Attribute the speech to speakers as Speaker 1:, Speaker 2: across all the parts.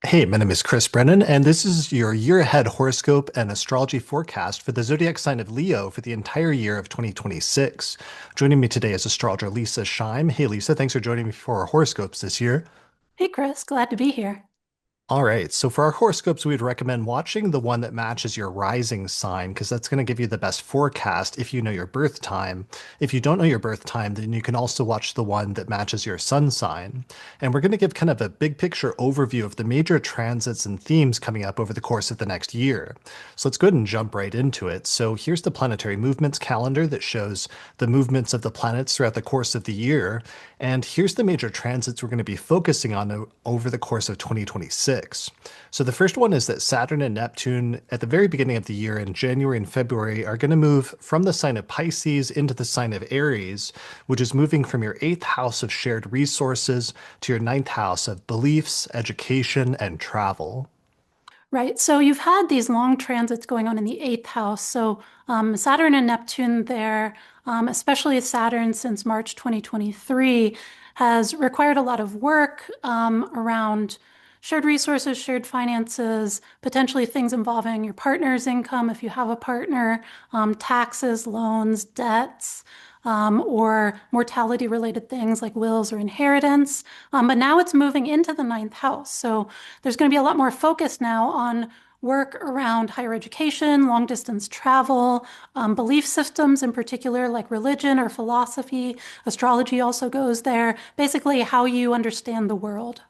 Speaker 1: Hey, my name is Chris Brennan, and this is your year ahead horoscope and astrology forecast for the zodiac sign of Leo for the entire year of 2026. Joining me today is astrologer Leisa Schaim. Hey, Lisa, thanks for joining me for our horoscopes this year.
Speaker 2: Hey, Chris, glad to be here.
Speaker 1: All right, so for our horoscopes, we'd recommend watching the one that matches your rising sign because that's going to give you the best forecast if you know your birth time. If you don't know your birth time, then you can also watch the one that matches your sun sign. And we're going to give kind of a big picture overview of the major transits and themes coming up over the course of the next year. So let's go ahead and jump right into it. So here's the planetary movements calendar that shows the movements of the planets throughout the course of the year. And here's the major transits we're going to be focusing on over the course of 2026. So the first one is that Saturn and Neptune at the very beginning of the year in January and February are going to move from the sign of Pisces into the sign of Aries, which is moving from your eighth house of shared resources to your ninth house of beliefs, education, and travel.
Speaker 2: Right. So you've had these long transits going on in the eighth house. So Saturn and Neptune there, especially Saturn since March 2023, has required a lot of work around shared resources, shared finances, potentially things involving your partner's income if you have a partner, taxes, loans, debts. Or mortality related things like wills or inheritance. But now it's moving into the ninth house. So there's going to be a lot more focus now on work around higher education, long distance travel, belief systems in particular, like religion or philosophy. Astrology also goes there. Basically, how you understand the world.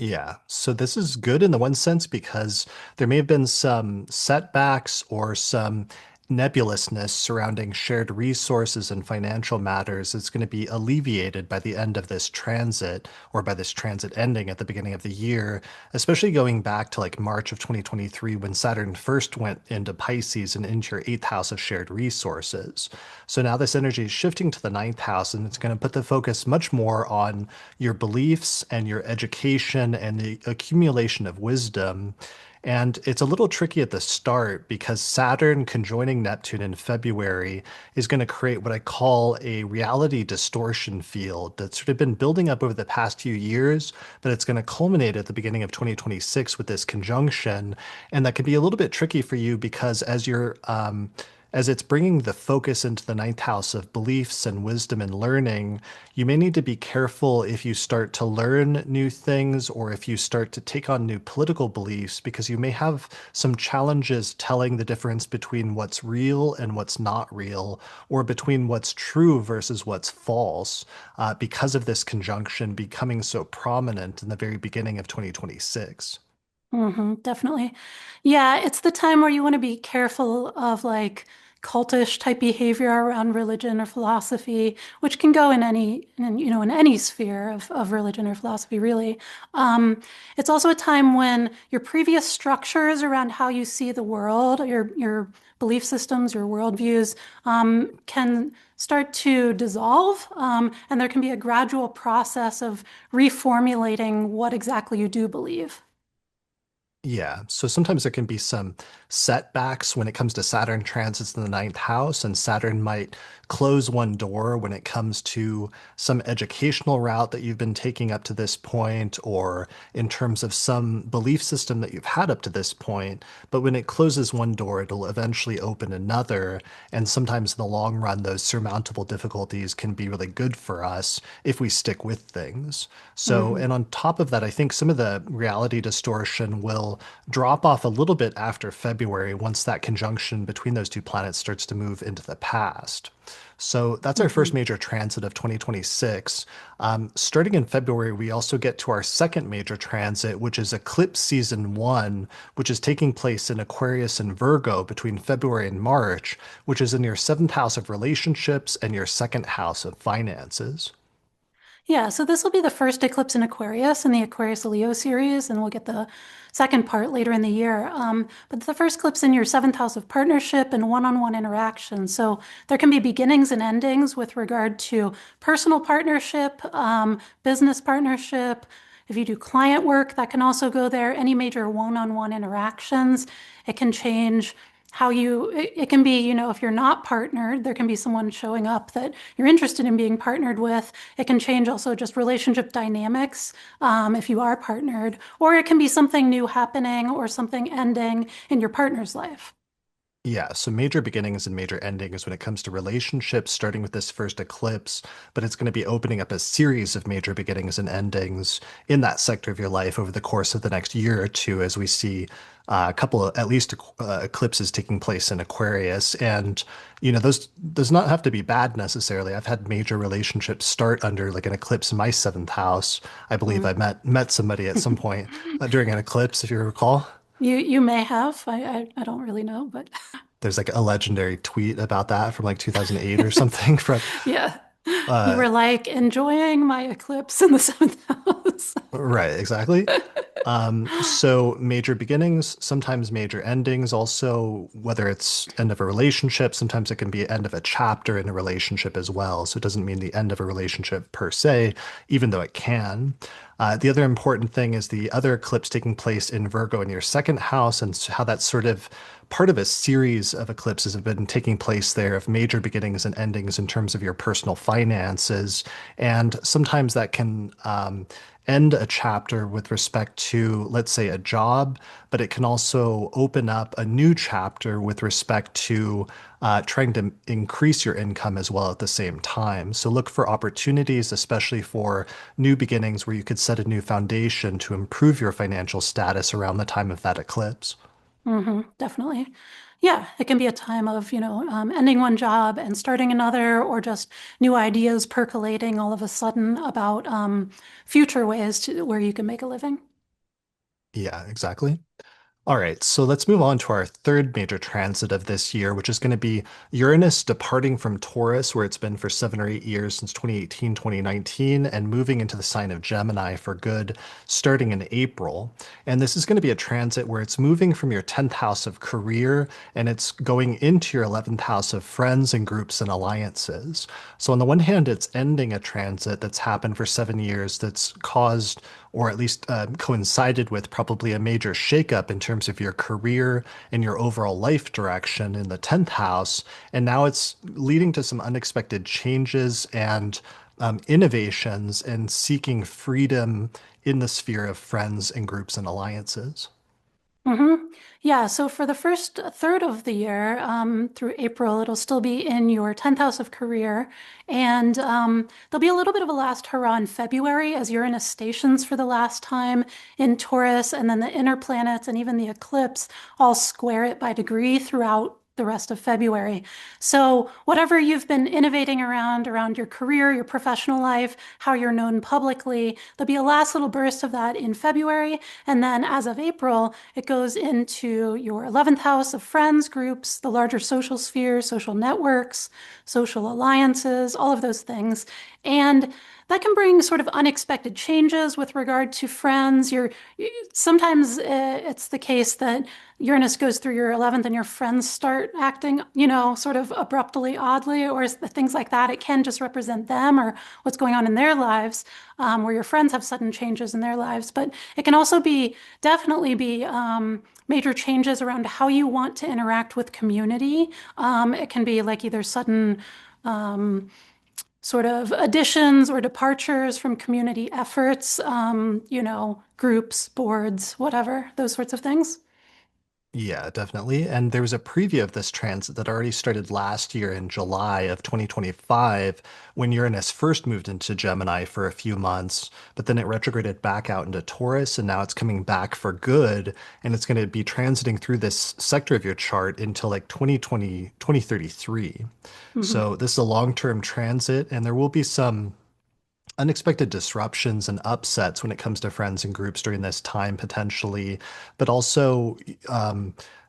Speaker 1: Yeah, so this is good in the one sense because there may have been some setbacks or some nebulousness surrounding shared resources and financial matters. It's going to be alleviated by the end of this transit or by this transit ending at the beginning of the year, especially going back to like March of 2023 when Saturn first went into Pisces and into your eighth house of shared resources. So now this energy is shifting to the ninth house and it's going to put the focus much more on your beliefs and your education and the accumulation of wisdom. And it's a little tricky at the start because Saturn conjoining Neptune in February is going to create what I call a reality distortion field that's sort of been building up over the past few years, but it's going to culminate at the beginning of 2026 with this conjunction. And that can be a little bit tricky for you because as it's bringing the focus into the ninth house of beliefs and wisdom and learning, you may need to be careful if you start to learn new things or if you start to take on new political beliefs, because you may have some challenges telling the difference between what's real and what's not real, or between what's true versus what's false, because of this conjunction becoming so prominent in the very beginning of 2026.
Speaker 2: Definitely. Yeah, it's the time where you want to be careful of like cultish type behavior around religion or philosophy, which can go in in any sphere of religion or philosophy, really. It's also a time when your previous structures around how you see the world, your belief systems, your worldviews, can start to dissolve, and there can be a gradual process of reformulating what exactly you do believe.
Speaker 1: Yeah, so sometimes there can be some setbacks when it comes to Saturn transits in the ninth house, and Saturn might close one door when it comes to some educational route that you've been taking up to this point, or in terms of some belief system that you've had up to this point. But when it closes one door, it'll eventually open another. And sometimes in the long run, those surmountable difficulties can be really good for us if we stick with things. So,
Speaker 2: Mhm.
Speaker 1: and on top of that, I think some of the reality distortion will drop off a little bit after February once that conjunction between those two planets starts to move into the past. So that's our first
Speaker 2: Mhm.
Speaker 1: major transit of 2026. Starting in February, we also get to our second major transit, which is Eclipse Season 1, which is taking place in Aquarius and Virgo between February and March, which is in your seventh house of relationships and your second house of finances.
Speaker 2: Yeah, so this will be the first eclipse in Aquarius in the Aquarius Leo series, and we'll get the second part later in the year. But the first eclipse in your seventh house of partnership and one-on-one interaction. So there can be beginnings and endings with regard to personal partnership, business partnership. If you do client work, that can also go there. Any major one-on-one interactions. It can change how it can be, if you're not partnered, there can be someone showing up that you're interested in being partnered with. It can change also just relationship dynamics, if you are partnered, or it can be something new happening or something ending in your partner's life.
Speaker 1: Yeah, so major beginnings and major endings when it comes to relationships, starting with this first eclipse, but it's going to be opening up a series of major beginnings and endings in that sector of your life over the course of the next year or two, as we see a couple of at least eclipses taking place in Aquarius. And, those does not have to be bad necessarily. I've had major relationships start under like an eclipse in my seventh house. I believe I
Speaker 2: Mm.
Speaker 1: met somebody at some point during an eclipse, if you recall.
Speaker 2: You may have. I don't really know, but
Speaker 1: There's like a legendary tweet about that from like 2008 or something from
Speaker 2: yeah. You
Speaker 1: uh
Speaker 2: were like enjoying my eclipse in the seventh house.
Speaker 1: right, exactly. So major beginnings, sometimes major endings, also whether it's end of a relationship, sometimes it can be end of a chapter in a relationship as well. So it doesn't mean the end of a relationship per se, even though it can. The other important thing is the other eclipse taking place in Virgo in your second house, and how that's sort of part of a series of eclipses have been taking place there of major beginnings and endings in terms of your personal finances. And sometimes that can end a chapter with respect to, let's say, a job, but it can also open up a new chapter with respect to trying to increase your income as well at the same time. So look for opportunities, especially for new beginnings where you could set a new foundation to improve your financial status around the time of that eclipse.
Speaker 2: Definitely. Yeah, it can be a time of, ending one job and starting another, or just new ideas percolating all of a sudden about future ways where you can make a living.
Speaker 1: Yeah, exactly. All right, so let's move on to our third major transit of this year, which is going to be Uranus departing from Taurus, where it's been for 7 or 8 years since 2018, 2019, and moving into the sign of Gemini for good, starting in April. And this is going to be a transit where it's moving from your 10th house of career and it's going into your 11th house of friends and groups and alliances. So, on the one hand, it's ending a transit that's happened for 7 years that's caused or at least coincided with probably a major shakeup in terms of your career and your overall life direction in the 10th house. And now it's leading to some unexpected changes and innovations and seeking freedom in the sphere of friends and groups and alliances.
Speaker 2: hmm Yeah, so for the first third of the year, through April, it'll still be in your 10th house of career. And there'll be a little bit of a last hurrah in February as Uranus stations for the last time in Taurus, and then the inner planets and even the eclipse all square it by degree throughout the rest of February. So whatever you've been innovating around your career, your professional life, how you're known publicly, there'll be a last little burst of that in February. And then as of April, it goes into your 11th house of friends, groups, the larger social sphere, social networks, social alliances, all of those things. And that can bring sort of unexpected changes with regard to friends. Sometimes it's the case that Uranus goes through your 11th and your friends start acting, sort of abruptly, oddly, or things like that. It can just represent them or what's going on in their lives, where your friends have sudden changes in their lives. But it can also definitely be major changes around how you want to interact with community. It can be like either sudden um, sort of additions or departures from community efforts, groups, boards, whatever, those sorts of things.
Speaker 1: Yeah, definitely. And there was a preview of this transit that already started last year in July of 2025 when Uranus first moved into Gemini for a few months, but then it retrograded back out into Taurus and now it's coming back for good. And it's going to be transiting through this sector of your chart until like 2020, 2033.
Speaker 2: hmm
Speaker 1: So this is a long-term transit and there will be some unexpected disruptions and upsets when it comes to friends and groups during this time potentially, but also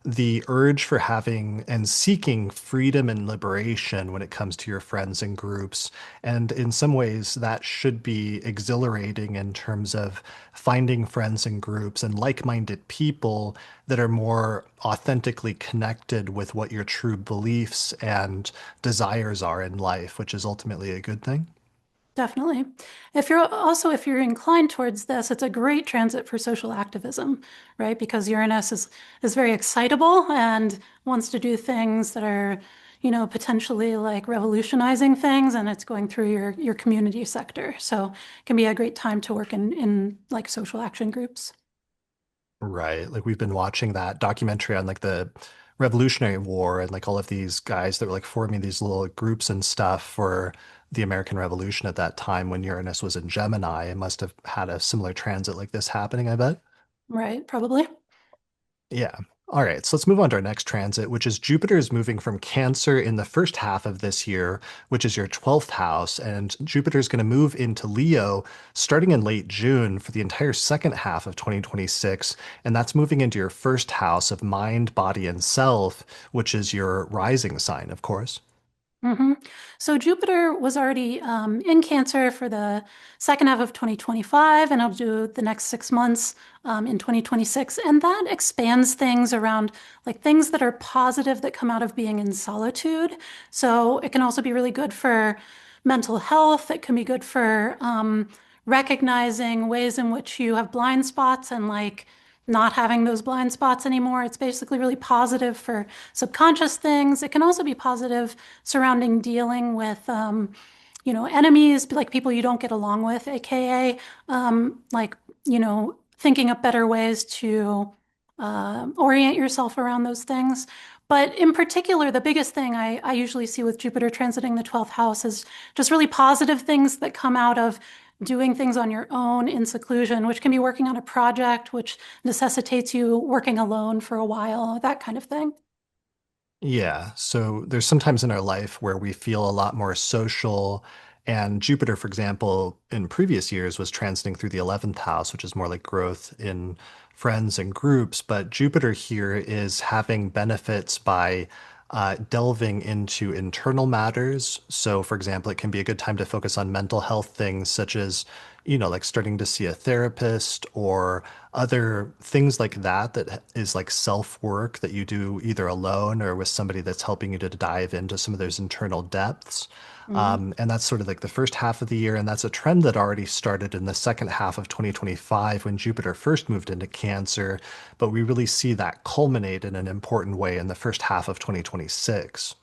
Speaker 1: the urge for having and seeking freedom and liberation when it comes to your friends and groups. And in some ways, that should be exhilarating in terms of finding friends and groups and like-minded people that are more authentically connected with what your true beliefs and desires are in life, which is ultimately a good thing.
Speaker 2: Definitely. If you're inclined towards this, it's a great transit for social activism, right? Because Uranus is very excitable and wants to do things that are, potentially like revolutionizing things, and it's going through your community sector. So it can be a great time to work in like social action groups.
Speaker 1: Right. Like we've been watching that documentary on like the Revolutionary War and like all of these guys that were like forming these little groups and stuff for the American Revolution at that time when Uranus was in Gemini. It must have had a similar transit like this happening, I bet.
Speaker 2: Right, probably.
Speaker 1: Yeah. All right. So let's move on to our next transit, which is Jupiter is moving from Cancer in the first half of this year, which is your 12th house. And Jupiter is going to move into Leo starting in late June for the entire second half of 2026. And that's moving into your first house of mind, body, and self, which is your rising sign, of course.
Speaker 2: hmm So Jupiter was already in Cancer for the second half of 2025, and it'll do the next 6 months in 2026. And that expands things around like things that are positive that come out of being in solitude. So it can also be really good for mental health. It can be good for recognizing ways in which you have blind spots and like not having those blind spots anymore. It's basically really positive for subconscious things. It can also be positive surrounding dealing with, enemies, like people you don't get along with, aka, like, thinking up better ways to orient yourself around those things. But in particular, the biggest thing I usually see with Jupiter transiting the 12th house is just really positive things that come out of doing things on your own in seclusion, which can be working on a project, which necessitates you working alone for a while, that kind of thing.
Speaker 1: Yeah, so there's sometimes in our life where we feel a lot more social. And Jupiter, for example, in previous years was transiting through the 11th house, which is more like growth in friends and groups. But Jupiter here is having benefits by delving into internal matters. So, for example, it can be a good time to focus on mental health things such as, like starting to see a therapist or other things like that, that is like self work that you do either alone or with somebody that's helping you to dive into some of those internal depths.
Speaker 2: Mhm.
Speaker 1: And that's sort of like the first half of the year. And that's a trend that already started in the second half of 2025 when Jupiter first moved into Cancer. But we really see that culminate in an important way in the first half of 2026.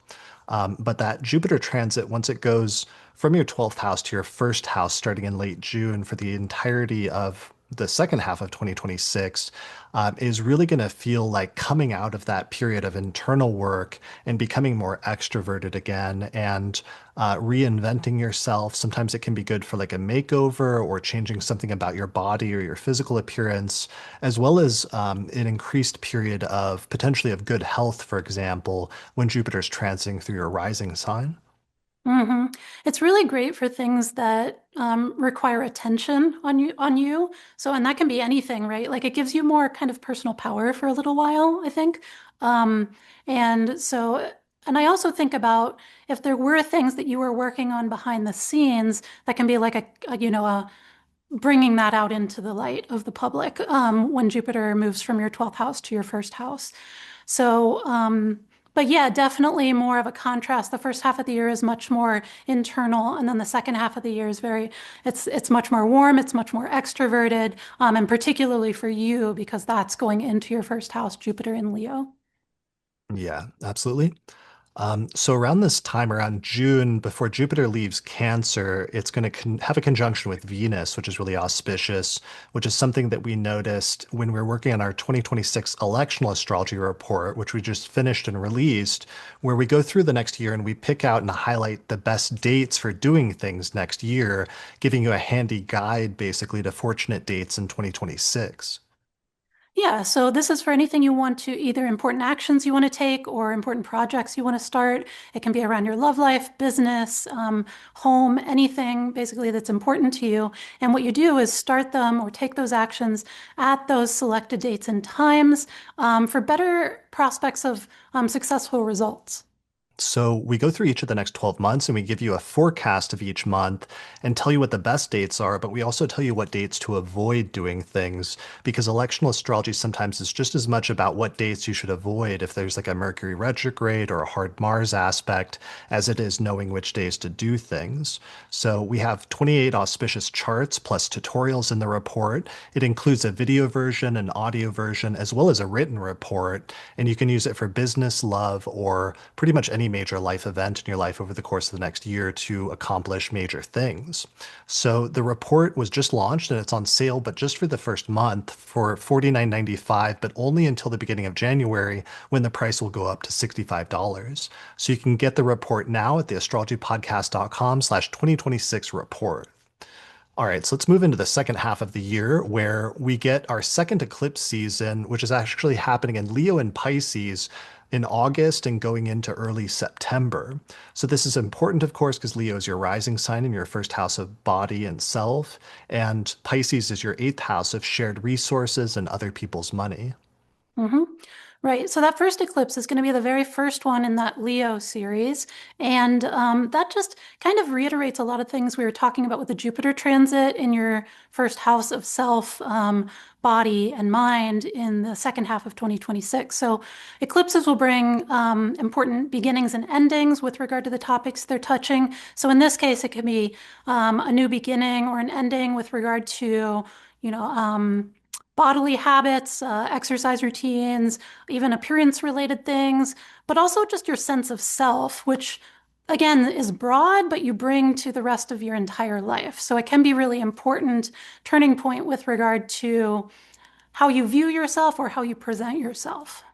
Speaker 1: But that Jupiter transit, once it goes from your 12th house to your first house starting in late June for the entirety of the second half of 2026, is really going to feel like coming out of that period of internal work and becoming more extroverted again and reinventing yourself. Sometimes it can be good for like a makeover or changing something about your body or your physical appearance, as well as an increased period of potentially of good health, for example, when Jupiter's transiting through your rising sign.
Speaker 2: hmm It's really great for things that require attention on you. So, and that can be anything, right? Like it gives you more kind of personal power for a little while, I think. Um, and so, and I also think about if there were things that you were working on behind the scenes that can be like a bringing that out into the light of the public when Jupiter moves from your 12th house to your first house. So, but yeah, definitely more of a contrast. The first half of the year is much more internal, and then the second half of the year is it's much more warm, it's much more extroverted, and particularly for you because that's going into your first house, Jupiter in Leo.
Speaker 1: Yeah, absolutely. So around this time, around June, before Jupiter leaves Cancer, it's going to have a conjunction with Venus, which is really auspicious, which is something that we noticed when we were working on our 2026 electional astrology report, which we just finished and released, where we go through the next year and we pick out and highlight the best dates for doing things next year, giving you a handy guide basically to fortunate dates in 2026.
Speaker 2: Yeah, so this is for anything you want to, either important actions you want to take or important projects you want to start. It can be around your love life, business, home, anything basically that's important to you. And what you do is start them or take those actions at those selected dates and times for better prospects of successful results.
Speaker 1: So we go through each of the next 12 months and we give you a forecast of each month and tell you what the best dates are, but we also tell you what dates to avoid doing things because electional astrology sometimes is just as much about what dates you should avoid if there's like a Mercury retrograde or a hard Mars aspect as it is knowing which days to do things. So we have 28 auspicious charts plus tutorials in the report. It includes a video version, an audio version, as well as a written report, and you can use it for business, love, or pretty much any major life event in your life over the course of the next year to accomplish major things. So the report was just launched and it's on sale, but just for the first month for $49.95, but only until the beginning of January when the price will go up to $65. So you can get the report now at theastrologypodcast.com/2026 report. All right, so let's move into the second half of the year where we get our second eclipse season, which is actually happening in Leo and Pisces in August and going into early September. So this is important, of course, because Leo is your rising sign in your first house of body and self, and Pisces is your eighth house of shared resources and other people's money.
Speaker 2: hmm Right. So that first eclipse is going to be the very first one in that Leo series. And that just kind of reiterates a lot of things we were talking about with the Jupiter transit in your first house of self, body, and mind in the second half of 2026. So eclipses will bring important beginnings and endings with regard to the topics they're touching. So in this case, it could be a new beginning or an ending with regard to, you know, bodily habits, exercise routines, even appearance related things, but also just your sense of self, which again is broad, but you bring to the rest of your entire life. So it can be really important turning point with regard to how you view yourself or how you present yourself.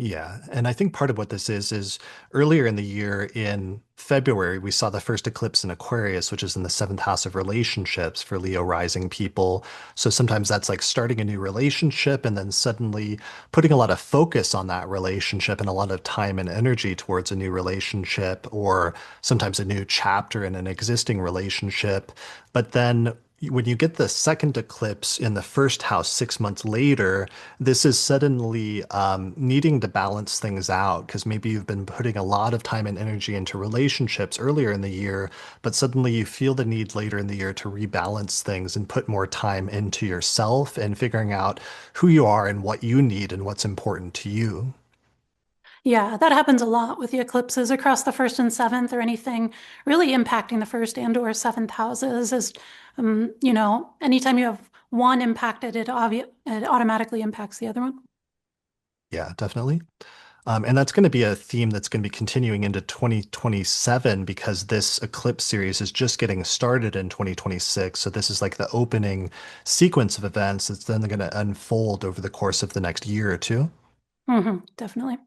Speaker 1: Yeah, and I think part of what this is earlier in the year in February, we saw the first eclipse in Aquarius, which is in the seventh house of relationships for Leo rising people. So sometimes that's like starting a new relationship and then suddenly putting a lot of focus on that relationship and a lot of time and energy towards a new relationship, or sometimes a new chapter in an existing relationship. But then when you get the second eclipse in the first house 6 months later, this is suddenly needing to balance things out because maybe you've been putting a lot of time and energy into relationships earlier in the year, but suddenly you feel the need later in the year to rebalance things and put more time into yourself and figuring out who you are and what you need and what's important to you.
Speaker 2: Yeah, that happens a lot with the eclipses across the first and seventh or anything really impacting the first and or seventh houses is, anytime you have one impacted, it automatically impacts the other one.
Speaker 1: Yeah, definitely. And that's going to be a theme that's going to be continuing into 2027 because this eclipse series is just getting started in 2026. So this is like the opening sequence of events that's then going to unfold over the course of the next year or two.
Speaker 2: Definitely.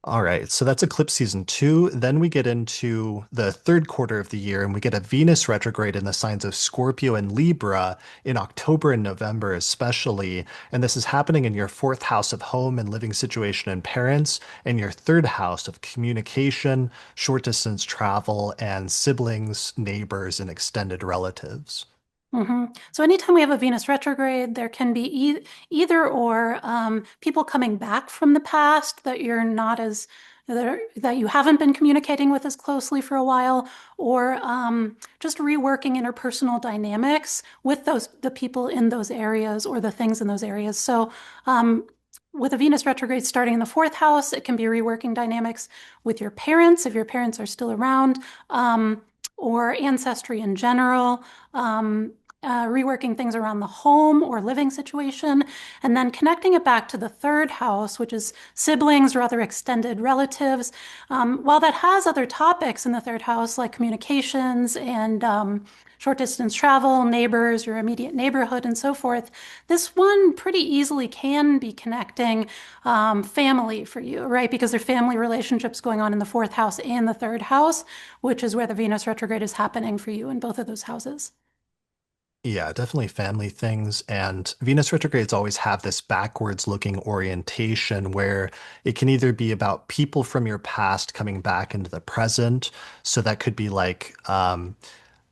Speaker 1: All right, so that's eclipse season two. Then we get into the third quarter of the year and we get a Venus retrograde in the signs of Scorpio and Libra in October and November, especially. And this is happening in your fourth house of home and living situation and parents, and your third house of communication, short distance travel, and siblings, neighbors, and extended relatives.
Speaker 2: So anytime we have a Venus retrograde, there can be either or people coming back from the past that you're not as that you haven't been communicating with as closely for a while, or just reworking interpersonal dynamics with the people in those areas or the things in those areas. So with a Venus retrograde starting in the fourth house, it can be reworking dynamics with your parents if your parents are still around, or ancestry in general. Reworking things around the home or living situation, and then connecting it back to the third house, which is siblings or other extended relatives. While that has other topics in the third house, like communications and short distance travel, neighbors, your immediate neighborhood, and so forth, this one pretty easily can be connecting family for you, right? Because there are family relationships going on in the fourth house and the third house, which is where the Venus retrograde is happening for you in both of those houses.
Speaker 1: Yeah, definitely family things. And Venus retrogrades always have this backwards looking orientation where it can either be about people from your past coming back into the present. So that could be like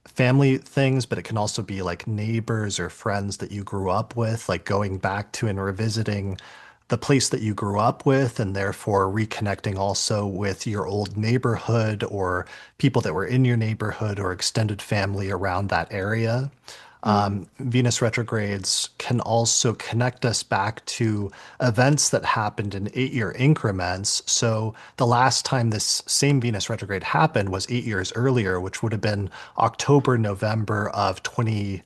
Speaker 1: family things, but it can also be like neighbors or friends that you grew up with, like going back to and revisiting the place that you grew up with, and therefore reconnecting also with your old neighborhood or people that were in your neighborhood or extended family around that area.
Speaker 2: Mm-hmm.
Speaker 1: Venus retrogrades can also connect us back to events that happened in 8 year increments. So the last time this same Venus retrograde happened was 8 years earlier, which would have been October, November of 2018,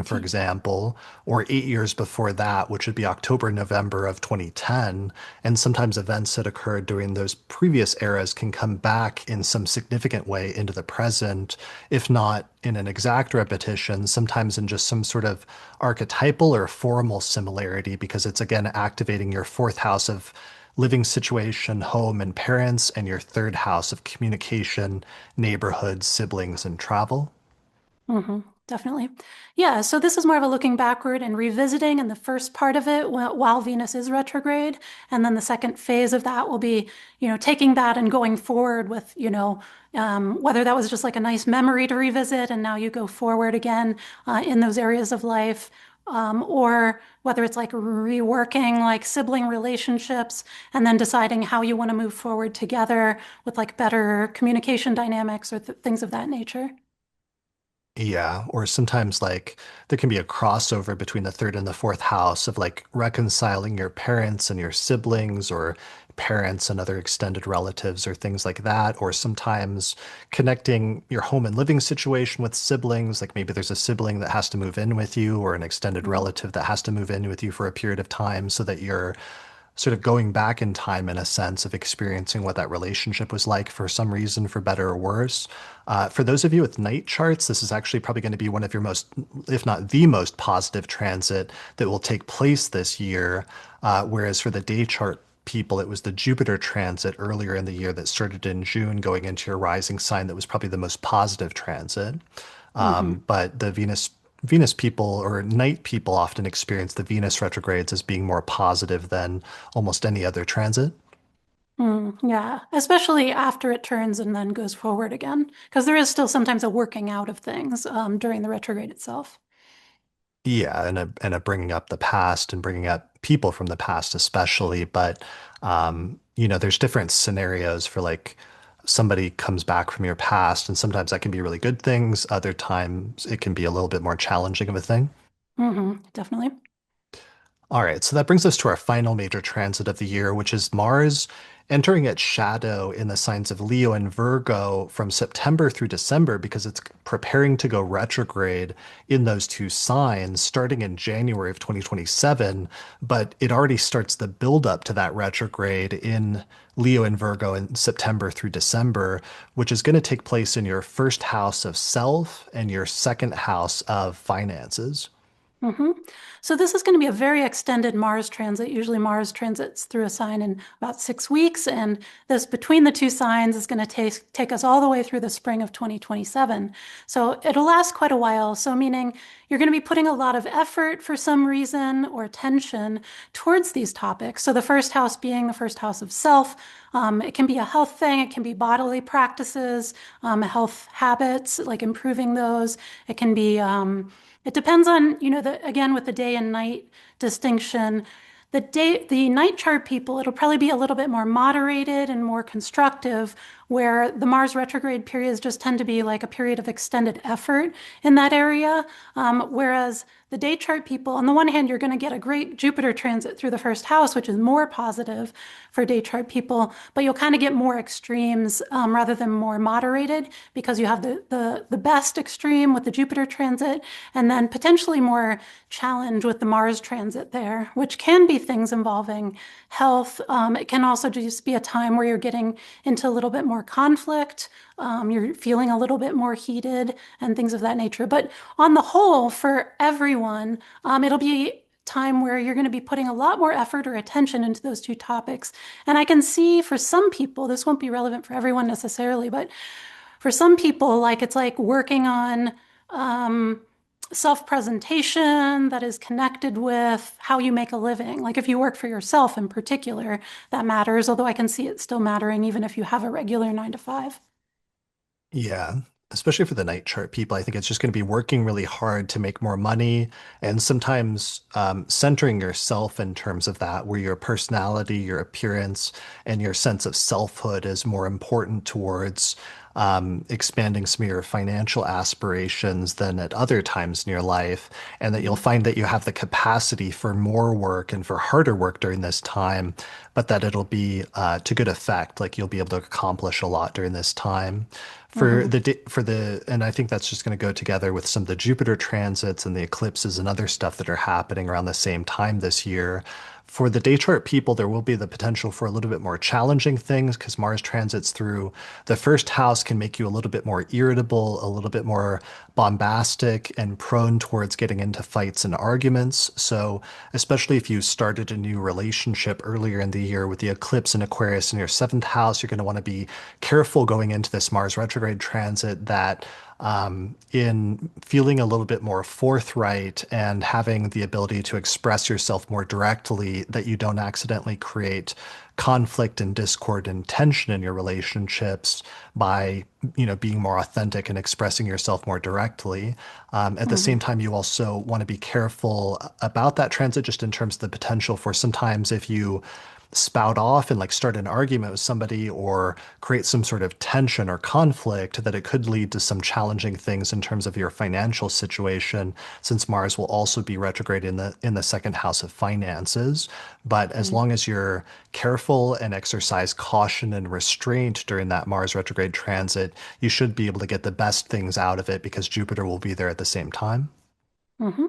Speaker 1: for
Speaker 2: 18.
Speaker 1: example, or 8 years before that, which would be October, November of 2010. And sometimes events that occurred during those previous eras can come back in some significant way into the present, if not in an exact repetition, sometimes in just some sort of archetypal or formal similarity, because it's again activating your fourth house of living situation, home, and parents, and your third house of communication, neighborhood, siblings, and travel.
Speaker 2: Definitely. Yeah, so this is more of a looking backward and revisiting, and the first part of it while Venus is retrograde. And then the second phase of that will be, taking that and going forward with, whether that was just like a nice memory to revisit and now you go forward again in those areas of life, or whether it's like reworking like sibling relationships and then deciding how you want to move forward together with like better communication dynamics or things of that nature.
Speaker 1: Yeah, or sometimes like there can be a crossover between the third and the fourth house of like reconciling your parents and your siblings, or parents and other extended relatives, or things like that. Or sometimes connecting your home and living situation with siblings, like maybe there's a sibling that has to move in with you, or an extended
Speaker 2: Mhm.
Speaker 1: relative that has to move in with you for a period of time, so that you're sort of going back in time in a sense of experiencing what that relationship was like for some reason, for better or worse. For those of you with night charts, this is actually probably going to be one of your most, if not the most positive transit that will take place this year. Whereas for the day chart people, it was the Jupiter transit earlier in the year that started in June going into your rising sign that was probably the most positive transit.
Speaker 2: Mhm.
Speaker 1: But the Venus people or night people often experience the Venus retrogrades as being more positive than almost any other transit.
Speaker 2: Yeah, especially after it turns and then goes forward again, because there is still sometimes a working out of things during the retrograde itself.
Speaker 1: Yeah, and a bringing up the past and bringing up people from the past, especially. But there's different scenarios for like somebody comes back from your past, and sometimes that can be really good things. Other times it can be a little bit more challenging of a thing.
Speaker 2: Definitely.
Speaker 1: All right, so that brings us to our final major transit of the year, which is Mars entering its shadow in the signs of Leo and Virgo from September through December, because it's preparing to go retrograde in those two signs starting in January of 2027. But it already starts the buildup to that retrograde in Leo and Virgo in September through December, which is going to take place in your first house of self and your second house of finances.
Speaker 2: hmm So this is going to be a very extended Mars transit. Usually Mars transits through a sign in about 6 weeks, and this between the two signs is going to take us all the way through the spring of 2027. So it'll last quite a while. So meaning you're going to be putting a lot of effort for some reason or attention towards these topics. So the first house being the first house of self. It can be a health thing. It can be bodily practices, health habits, like improving those. It can be it depends on, again, with the day and night distinction. The night chart people, it'll probably be a little bit more moderated and more constructive, where the Mars retrograde periods just tend to be like a period of extended effort in that area. Whereas the day chart people, on the one hand, you're going to get a great Jupiter transit through the first house, which is more positive for day chart people, but you'll kind of get more extremes rather than more moderated, because you have the best extreme with the Jupiter transit, and then potentially more challenge with the Mars transit there, which can be things involving health. It can also just be a time where you're getting into a little bit more conflict. You're feeling a little bit more heated and things of that nature. But on the whole, for everyone, it'll be time where you're going to be putting a lot more effort or attention into those two topics. And I can see for some people, this won't be relevant for everyone necessarily, but for some people, like it's like working on um, self-presentation that is connected with how you make a living. Like if you work for yourself in particular, that matters, although I can see it still mattering even if you have a regular 9 to 5.
Speaker 1: Yeah. especially for the night chart people, I think it's just going to be working really hard to make more money and sometimes centering yourself in terms of that, where your personality, your appearance, and your sense of selfhood is more important towards expanding some of your financial aspirations than at other times in your life. And that you'll
Speaker 2: Mhm.
Speaker 1: find that you have the capacity for more work and for harder work during this time, but that it'll be to good effect. Like you'll be able to accomplish a lot during this time
Speaker 2: Mhm.
Speaker 1: and I think that's just going to go together with some of the Jupiter transits and the eclipses and other stuff that are happening around the same time this year. For the day chart people, there will be the potential for a little bit more challenging things because Mars transits through the first house can make you a little bit more irritable, a little bit more bombastic, and prone towards getting into fights and arguments. So, especially if you started a new relationship earlier in the year with the eclipse in Aquarius in your seventh house, you're going to want to be careful going into this Mars retrograde transit that in feeling a little bit more forthright and having the ability to express yourself more directly, that you don't accidentally create conflict and discord and tension in your relationships by, being more authentic and expressing yourself more directly. At the same
Speaker 2: Mhm.
Speaker 1: time, you also want to be careful about that transit, just in terms of the potential for sometimes if you spout off and like start an argument with somebody or create some sort of tension or conflict, that it could lead to some challenging things in terms of your financial situation, since Mars will also be retrograde in the second house of finances. But as
Speaker 2: Mhm.
Speaker 1: long as you're careful and exercise caution and restraint during that Mars retrograde transit, you should be able to get the best things out of it because Jupiter will be there at the same time.
Speaker 2: Mhm.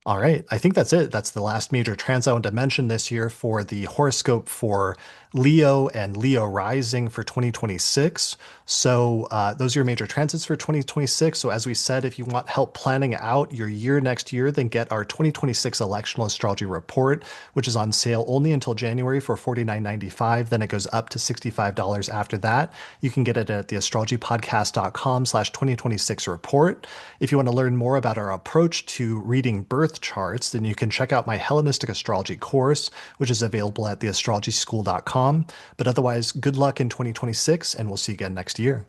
Speaker 1: All right, I think that's it. That's the last major trans I want to mention this year for the horoscope for Leo and Leo rising for 2026. So those are your major transits for 2026. So as we said, if you want help planning out your year next year, then get our 2026 electional astrology report, which is on sale only until January for $49.95. Then it goes up to $65 after that. You can get it at theastrologypodcast.com/2026 report. If you want to learn more about our approach to reading birth charts, then you can check out my Hellenistic astrology course, which is available at theastrologyschool.com. But otherwise, good luck in 2026, and we'll see you again next year.